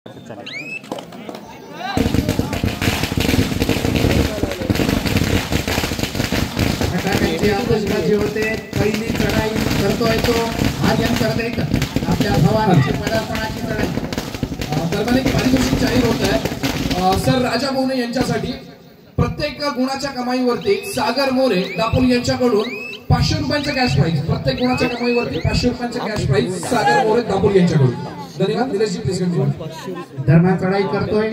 आतषबाजी होते, पहिली चढाई करतोय तो आर्यन एक आपल्या भवानीची पदार्पणाची चढाई दरम्यान एक पारितोषिक जाहीर होत आहे सर राजा मोने यांच्यासाठी। प्रत्येक गुणाच्या कमाईवरती सागर मोरे दापोली यांच्याकडून 500 रुपयांचा कॅश प्राइज, प्रत्येक गुणाच्या कमाईवरती 500 रुपयांचा कॅश प्राइज सागर मोरे दापोली यांच्याकडून। धन्यवाद। Nilesh ji please continue. दरम्यान चढाई करतोय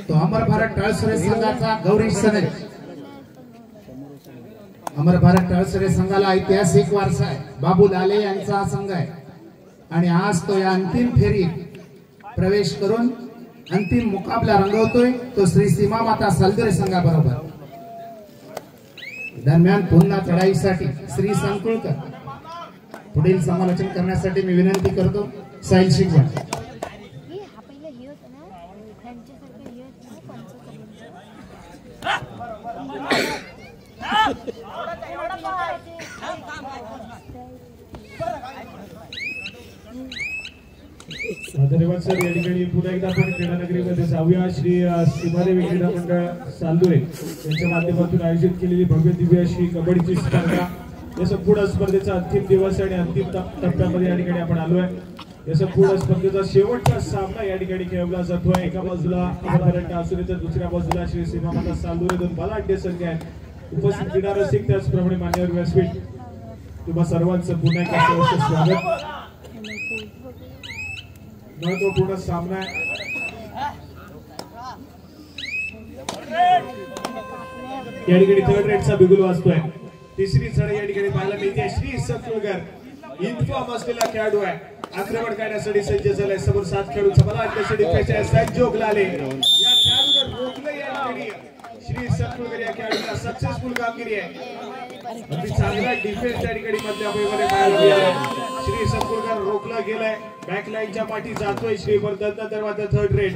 तो अमर भारत टाळसरे संघाचा गौरी सने। अमर भारत टाळसरे संघाला ऐतिहासिक वारसा आहे, बाबू लाले यांचा संघ आहे आणि आज तो या अंतिम फेरीत प्रवेश करून अंतिम मुकाबला रंगवतोय तो श्री सीमा माता सालदरे संघाबरोबर। दरम्यान पुन्हा चढाईसाठी श्री संकुळकर पुढील समालोचन करण्यासाठी मी विनंती करतो साहिल शिकवण। धन्यवाद सर। या ठिकाणी पुन्हा एकदा आपण क्रीडा नगरीमध्ये जाऊया। श्री सीमादेवी क्रीडा मंडळ सालदुरे यांच्या माध्यमातून आयोजित केलेली भव्य दिव्य अशी कबड्डीची स्पर्धा या संपूर्ण स्पर्धेचा अंतिम दिवस आणि अंतिम टप्प्यामध्ये या ठिकाणी आपण आलोय। या संपूर्ण स्पर्धेचा शेवटचा सामना या ठिकाणी खेळवला जातोय। एका बाजूला अमर भारत टाळसरे तर दुसऱ्या बाजूला श्री सीमा माता सालदुरे दोन बलाढ्य संघ आहेत। उपस्थित क्रीडा रसिक त्याचप्रमाणे मान्यवर व्यासपीठ तुम्हा सर्वांचं पुन्हा एकदा स्वागत। महत्वपूर्ण सामना या ठिकाणी थर्ड रेटचा बिगुल वाजतोय। तिसरी चढ या ठिकाणी पाहायला मिळते। श्री सतुलकर इन्फॉर्म असलेला खेळाडू आहे, आक्रमण करण्यासाठी सज्ज झालाय। समोर 7 खेळाडू मला डिफेन्स संजोग लाले या खेळाडूला रोखलं। या ठिकाणी श्री सतुलकर या खेळाडूला सक्सेसफुल कामगिरी आहे, अगदी चांगला डिफेन्स त्या ठिकाणी मधल्या पैमध्ये पाहायला मिळाला। श्री सतुलकर रोखला गेलाय, बॅकलाईनच्या पाठी जातोय श्री वर्धन दरवाजा थर्ड रेट।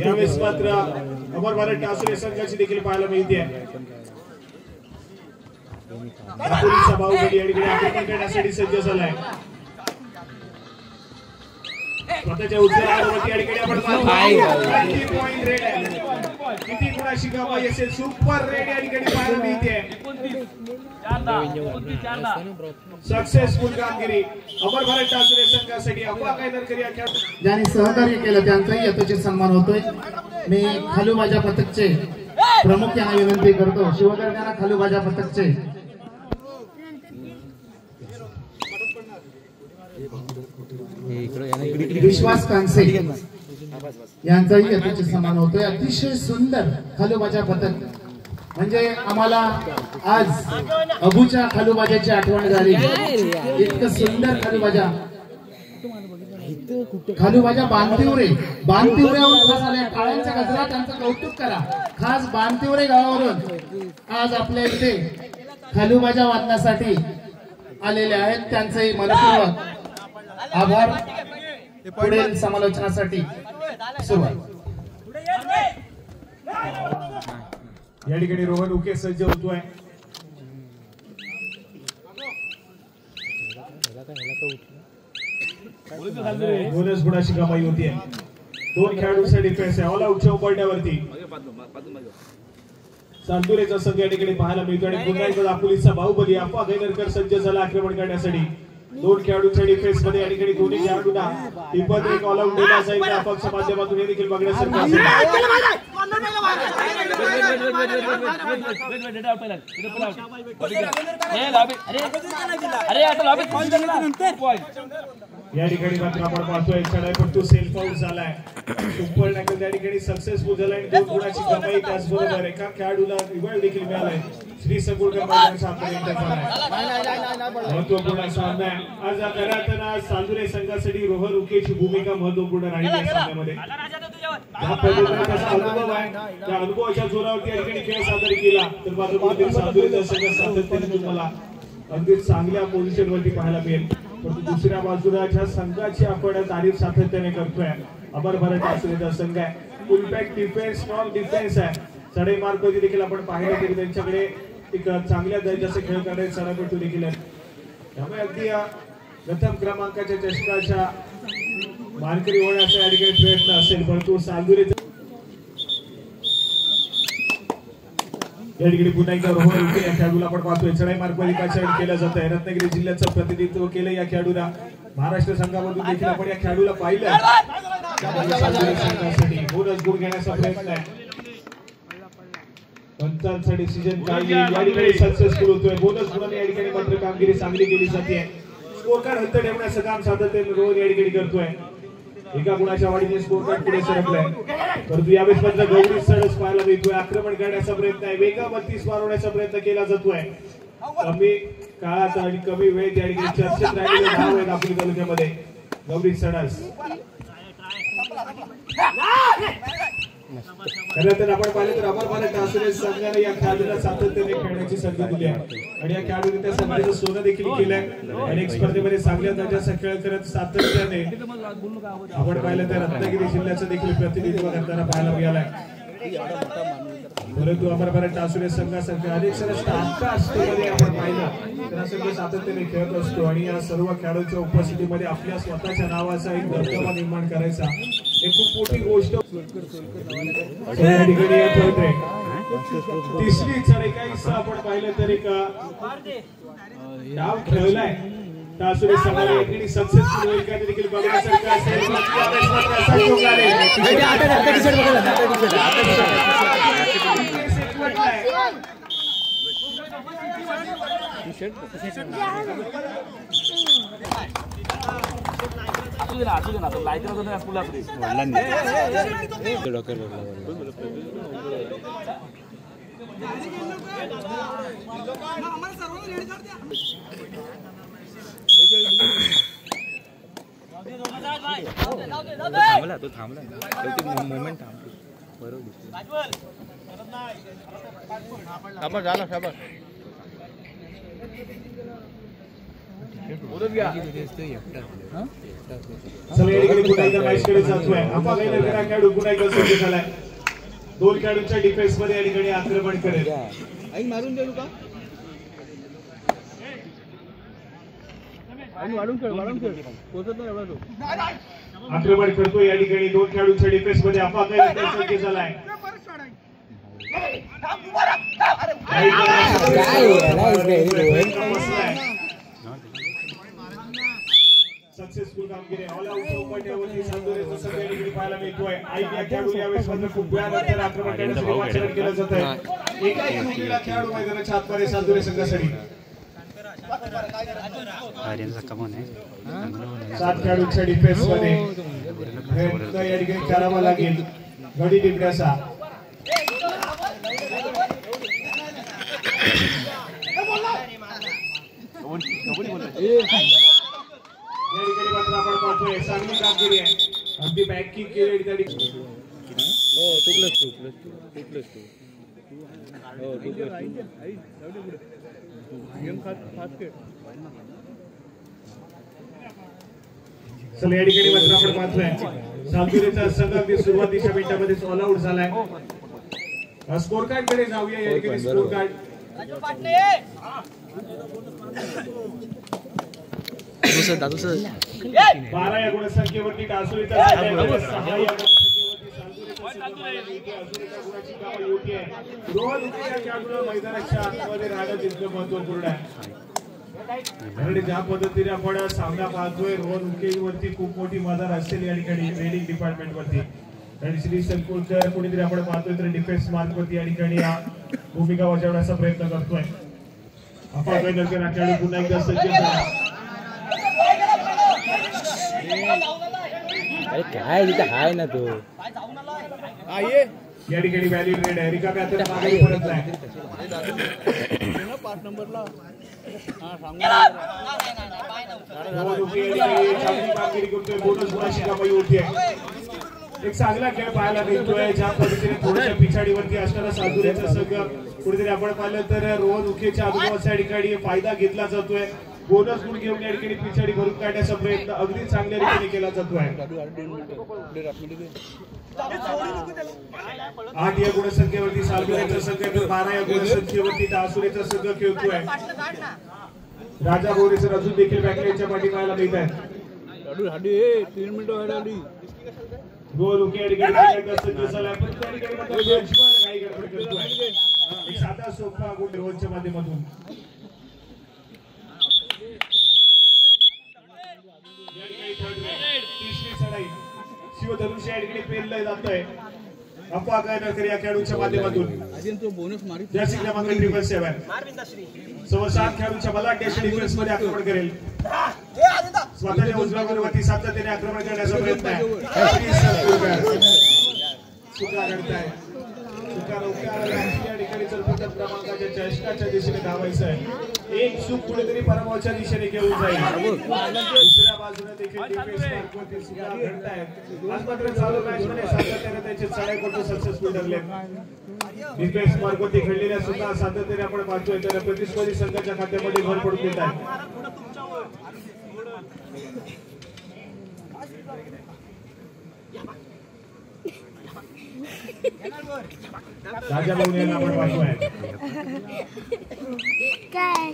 यावेळेस मात्र अमर भारत टाळसरे संघाची देखील पाहायला मिळते। दापोलीचा बाहुबली या ठिकाणी आक्रमण करण्यासाठी सज्ज झालाय। स्वतःच्या उजव्या हातावरती या ठिकाणी आपण पॉइंट रेड आहे, किती गुणाची कमाई असेल, सुपर रेड या ठिकाणी पाहायला मिळते। सक्सेसफुल कामगिरी अमर भारत टाळसरे संघासाठी। ज्यांनी सहकार्य केलं त्यांचाही यथोचित सन्मान होतोय। मी खालूबाजा पथकचे प्रमुख यांना विनंती करतो, शिवगर्गांना खालूबाजा पथकचे विश्वास कांसे यांचाही यथोचित सन्मान होतोय। अतिशय सुंदर खालूबाजा पथक, म्हणजे आम्हाला आज अबूच्या खालूबाजाची आठवण झाली। इतकं सुंदर खालूबाजा बांतिवऱ्यावरून खास आल्या टाळ्यांचा गजरा, त्यांचं कौतुक करा। खास बांतिवरे गावावरून आज आपल्या इथे खालूबाजा वाजण्यासाठी आलेले आहेत, त्यांचंही मनपूर्वक आभार। पुढील समालोचनासाठी सुरुवात। या ठिकाणी रोहन उके सज्ज होतोय। बोनस गुणाची कमाई होतीये। 2 खेळाडूंचा डिफेन्स आहे, ऑल आउटच्या उपाट्यावरती सालदुरेचा संघ या ठिकाणी पाहायला मिळतो आणि पुन्हा एकदा दापोलीचा बाहुबली अफवा गैनरकर सज्ज झाला आक्रमण करण्यासाठी। 2 खेळाडूंच्या डिफेन्स मध्ये या ठिकाणी दोन्ही खेळाडूंना टिपत एक ऑल आउट दिला जाईल त्या अपक्ष माध्यमातून हे देखील बघण्यासारखं असेल। या ठिकाणी मात्र आपण पाहतोय चढाईपट्टू सेल्फ आउट झालाय, सुपर टॅकल त्या ठिकाणी सक्सेसफुल झालाय आणि 2 गुणाची कमाई त्याचबरोबर एका खेळाडूला रिवाइव देखील मिळालाय। श्री संकुळकर मैदानाचा महत्वपूर्ण सामना आहे आज। घरात सालदुरे संघासाठी रोहन उकेची भूमिका महत्वपूर्ण राहिली या सामन्यामध्ये। ज्या पद्धतीने अनुभव आहे त्या अनुभवाच्या जोरावरती या ठिकाणी खेळ सादर केला तर मात्र सालदुरेचा संघ सातत्याने तुम्हाला अगदी चांगल्या पोझिशन वरती पाहायला मिळेल। परंतु दुसऱ्या बाजूला ज्या संघाची आपण तारीफ सातत्याने करतोय अमर भारत टाळसरेचा संघ आहे। फुल बॅक डिफेन्स, स्ट्रॉंग डिफेन्स आहे। चढाई मार्गावरती देखील आपण पाहिलं की त्यांच्याकडे एक चांगल्या दर्जाचे खेळ करणारे चढाईपटू देखील आहेत। त्यामुळे अगदी प्रथम क्रमांकाच्या चषकाच्या मानकरी होण्याचा या ठिकाणी प्रयत्न असेल, परंतु सालदुरेचा या ठिकाणी पुन्हा एकदा रोहन उके या खेळाडूला आपण पाहतोय चढाई मार्ग पासून केलं जात आहे. रत्नागिरी जिल्ह्याचं प्रतिनिधित्व केलं या खेळाडूला. महाराष्ट्र संघामधून देखील आपण या खेळाडूला पाहिलं. बोनस गुण घेण्याचा प्रयत्न आहे. पंचांचा डिसिजन काय या ठिकाणी सक्सेसफुल होतोय. बोनस गुणाने या ठिकाणी मात्र कामगिरी चांगली केली जाते. स्कोर कार्ड हद्द ठेवण्याचं काम सातत्याने रोहन या ठिकाणी करतोय. एका गुणाच्या वाढीने स्कोर कार्ड पुढे सरकलाय, परंतु यावेळेस मात्र गौरी सडस पाहायला मिळतोय. आक्रमण करण्याचा प्रयत्न आहे, वेगावरती वाढवण्याचा प्रयत्न केला जातोय. कमी काळात आणि कमी वेळेत या ठिकाणी चर्चेत राहिलेले धाव आहेत आपल्या तालुक्यामध्ये. गौरी सडस तर आपण पाहिलं तर अमरपाले टासरे संघाने या खेळाडूला सातत्याने खेळण्याची संधी दिली आहे आणि या खेळाडूने त्या संधीचं सोनं देखील केलंय. अनेक स्पर्धेमध्ये चांगल्या दर्जाचा खेळ करत सातत्याने आपण पाहिलं तर रत्नागिरी जिल्ह्याचं देखील प्रतिनिधित्व करताना पाहायला मिळालंय. परंतु अमरपाले टासरे संघासारख्या अनेक श्रेष्ठ आंतरराष्ट्रीय आपण पाहिलं तर संघ सातत्याने खेळत असतो आणि या सर्व खेळाडूंच्या उपस्थितीमध्ये आपल्या स्वतःच्या नावाचा एक दबदबा निर्माण करायचा हे खूप मोठी गोष्ट. तिसरी चढाई काही आपण पाहिलं तर एक डाव खेळलाय टासुरे संघाने एकडी सक्सेसफुल होईल का देखील बघण्यासारखं असेल. थांबला तो थांबला मोमेंट थांबला बरोबर. झाला शाबास दोन खेळाडूंच्या डिफेन्स मध्ये या ठिकाणी आक्रमण करेल. मारून देऊ का आक्रमण करतो या ठिकाणी दोन खेळाडूंच्या डिफेन्स मध्ये संख्या झालाय. सक्सेसफुल कामगिरी ऑल आउट चौपट्यावरती सालदुरेचा संघ या ठिकाणी पाहायला मिळतोय. या खेळाडू यावेळेस मात्र खूप वेळानंतर आक्रमण करण्यासाठी वाचन केलं जात आहे. एकाही चुकीला खेळाडू मैदानाच्या आतमध्ये सालदुरे संघासाठी 7 खेळाडूंच्या डिफेन्स मध्ये प्रयत्न या ठिकाणी करावा लागेल गडी टिपण्याचा. या ठिकाणी मात्र आपण पाहतोय चांगली कामगिरी आहे. अगदी बॅकिंग केली त्या ठिकाणी. चला या ठिकाणी मात्र आपण पाहतोय सालदुरेचा संघ अगदी सुरुवातीच्या मिनिटांमध्ये ऑल आउट झालाय. स्कोर कार्ड कडे जाऊया. या ठिकाणी स्कोर कार्ड 12 या गुणसंख्येवरती टासुरेचा संघ 6 या गुणसंख्येवरती मैदानाच्या आतमध्ये राहणं तितकं महत्वपूर्ण आहे. आणि ज्या पद्धतीने आपण सामना पाहतोय रोहन उकेवरती खूप मोठी मदत असेल या ठिकाणी ट्रेनिंग डिपार्टमेंट वरती. आणि श्री संकुलकर कुणीतरी आपण पाहतोय तर डिफेन्स मार्क वरती या ठिकाणी भूमिका बजावण्याचा प्रयत्न करतोय. आपण खेळाडू पुन्हा एकदा सज्ज झाला. काय तिथे हाय ना तो या ठिकाणी व्हॅलिड रेड आहे. रिकाम्या हाताने मागे परत नाही. 5 नंबरला कामगिरी करतोय. बोनस गुणाची कमाई होती आहे. एक चांगला खेळ पाहायला मिळतोय. ज्या पद्धतीने थोड्याशा पिछाडीवरती असणारा सालदुरेचा संघ कुठेतरी आपण पाहिलं तर रोहन उकेच्या अनुभवाच्या या ठिकाणी फायदा घेतला जातोय. बोनस गुण घेऊन या ठिकाणी पिछाडी भरून काढण्याचा प्रयत्न अगदी चांगल्या रीतीने केला जातोय. 8 या गुणसंख्येवरती सालदुरेचा संघ 12 या गुणसंख्येवरती टासुरेचा संघ खेळतोय. राजा बोरेसर अजून देखील बॅकलाईनच्या पाठी पाहायला मिळत आहेत. 3 मिनिटं व्हायला आली. गोल ओके या ठिकाणी पहिल्यांदा सज्ज झालाय पण त्या ठिकाणी मात्र बॅट्समन काही गडबड करतोय. एक साधा सोपा गोल रोजच्या माध्यमातून या ठिकाणी तिसरी चढाई शिवधनुष्य या ठिकाणी पेलला जातोय. अफवा गायकर या खेळाडूच्या माध्यमातून जर्सी क्रमांक 777 समोर 7 खेळाडूच्या बलाढ्य डिफेन्स मध्ये आक्रमण करेल. स्वतःच्या उजव्या गुरुवरती सातत्याने आक्रमण करण्याचा प्रयत्न आहे. चुका घडताय चुका लवकर या ठिकाणी चौथ्या क्रमांकाच्या चषकाच्या दिशेने धावायचं आहे. एक चूक कुठेतरी पराभवाच्या दिशेने घेऊन जाईल. दुसऱ्या बाजूने देखील डिफेन्स मार्कवरती चुका घडतायत. आज मात्र चालू मॅच मध्ये सातत्याने त्याचे चढाई करून सक्सेसफुल ठरले. डिफेन्स मार्कवरती घडलेल्या चुका सातत्याने आपण पाहतोय तर प्रतिस्पर्धी संघाच्या खात्यामध्ये भर पडून देत आहे. राजा भाऊ यांना आपण पाहतोय काय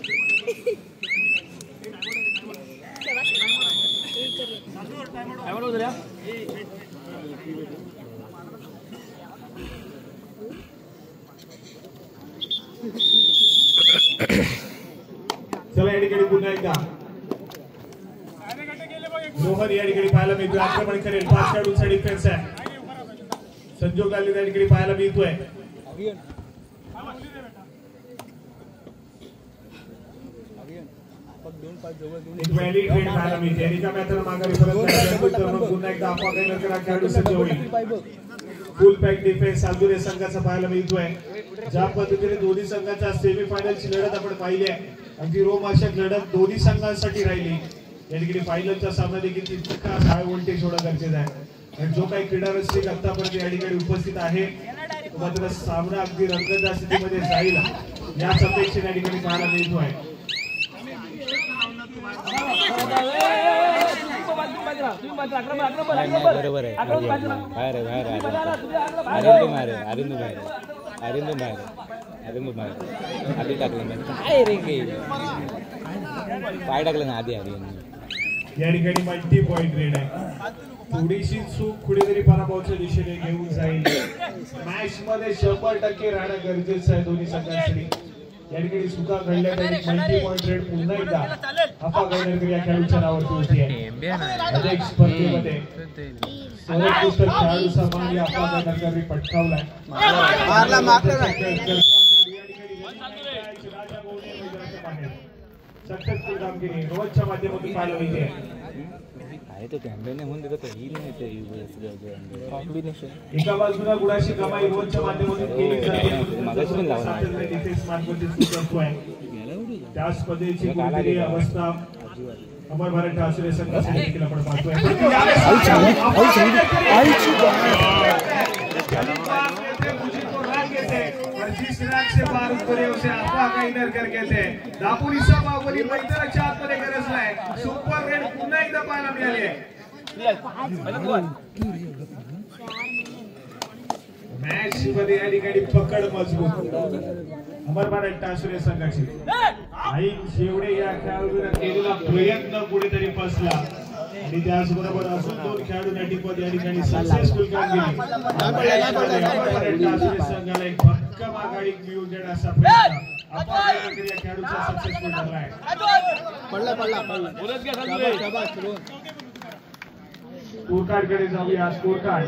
चला या ठिकाणी पुन्हा एकदा मोहन या ठिकाणी पाहायला मिळतोय. आक्रमण करेल. 5 खेळाडूंचा डिफेन्स आहे. संजोग आले त्या ठिकाणी पाहायला मिळतोय. एक व्हॅली ट्रेड पाहायला मिळते. रिकाम्या तर माघारी परत पुन्हा एकदा अफवा गायकर खेळाडू सज्ज होईल. फुल पॅक डिफेन्स सालदुरे संघाचा पाहायला मिळतोय. ज्या पद्धतीने दोन्ही संघाच्या सेमीफायनलची लढत आपण पाहिली आहे अगदी रोमांचक लढत दोन्ही संघांसाठी राहिली. या ठिकाणी फायनलचा सामना देखील तितकाच हाय व्होल्टेज होणं गरजेचं आहे. आणि जो काही क्रीडा रसिक आतापर्यंत या ठिकाणी उपस्थित आहे मात्र सामना अगदी रंगतदार स्थितीमध्ये जाईल याच अपेक्षेने या ठिकाणी पाहायला मिळतोय. बरोबर आहे. बाहेर आधी टाकलं काय रे पाय टाकलं ना आधी या ठिकाणी मल्टी पॉइंट रेड आहे. थोडीशी चूक कुठेतरी पराभवाच्या दिशेने घेऊन जाईल. मॅच मध्ये 100% राहणं गरजेचं आहे दोन्ही संघांसाठी. या ठिकाणी चुका घडल्या तरी मल्टी पॉइंट रेड पुन्हा एकदा अफवा गायकर या खेळाडूच्या नावाची होती आहे. अनेक स्पर्धेमध्ये सर्वोत्कृष्ट खेळाडू सन्मान या अफवा गायकरने पटकावलाय. सक्सेसफुल कामगिरी रोजच्या माध्यमातून पाहायला मिळते. एका बाजूला गुणाशी कमाई रोजच्या माध्यमातून केली जाते. डिफेन्स मार्कवरती सुटतोय. त्याच पद्धतीची कोणतीही अवस्था अमर भारत ठाकरे संघासाठी देखील आपण पाहतोय. जिस राग से पार उतरे उसे अफवा गायकर करके थे. दापुरीचा बाहुबली मैदानाच्या आतमध्ये गरजलाय. सुपर रेड पुन्हा एकदा पाहायला मिळाली आहे. मॅच मध्ये या ठिकाणी पकड मजबूत अमर भारत ठाकरे संघाची. आई शेवडे या खेळाडूने केलेला प्रयत्न कुठेतरी फसला आणि त्याचबरोबर अजून 2 खेळाडू या ठिकाणी सक्सेसफुल कामगिरी. संघाला एक भक्कम आघाडी मिळवून देण्याचा प्रयत्न आपण या खेळाडूचा सक्सेसफुल ठरलाय. स्कोर कार्ड कडे जाऊया. Score card